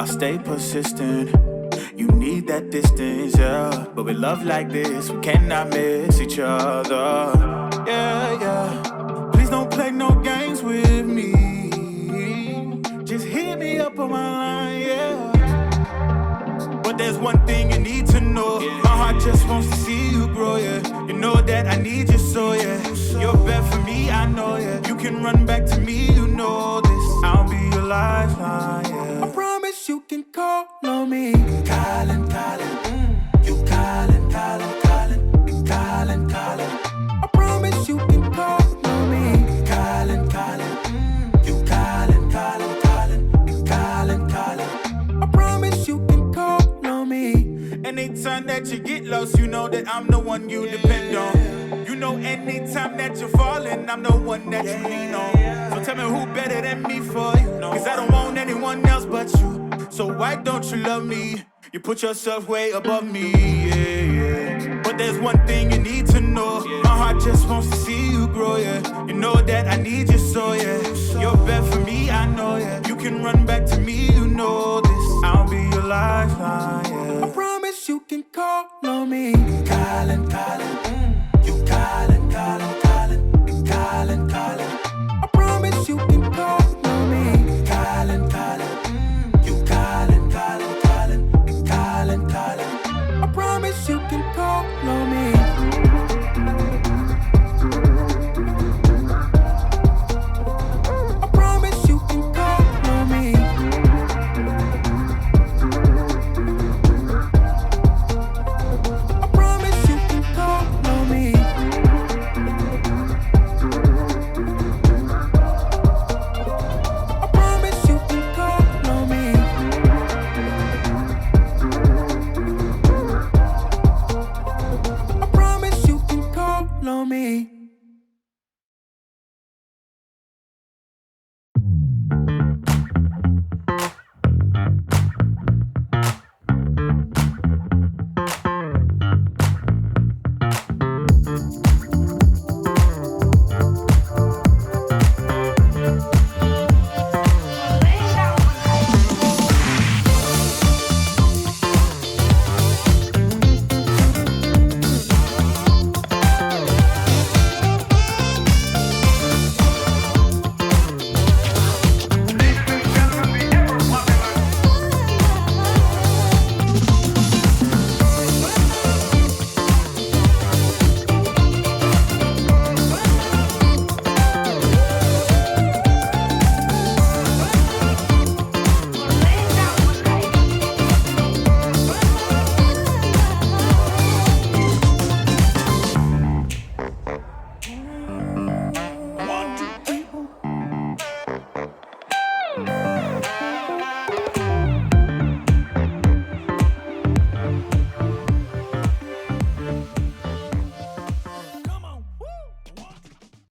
I'll stay persistent. You need that distance, yeah. But with love like this, we cannot miss each other. Yeah, yeah. Please don't play no games with me. Just hit me up on my line, yeah. But there's one thing you need to know. My heart just wants to see you grow, yeah. You know that I need you so, yeah. You're bad for me, I know, yeah. You can run back to me, you know this. I'll be your lifeline, yeah. I promise you can call on me. Calling, you calling, calling. I promise you can call on me. Calling, you calling, calling. I promise you can call on me. Anytime that you get lost, you know that I'm the one you depend on. You know anytime that you're falling, I'm the one that you lean on. So tell me who better than me for you. Cause I don't want anyone else but you. So why don't you love me? You put yourself way above me, yeah. But there's one thing you need to know. My heart just wants to see you grow, yeah. You know that I need you so, yeah. You're bad for me, I know, yeah. You can run back to me, you know this. I'll be your lifeline, yeah. I promise you can call on me. Calling, you calling, calling. I promise you can call on me. Calling, you calling, calling. I promise you can call on me.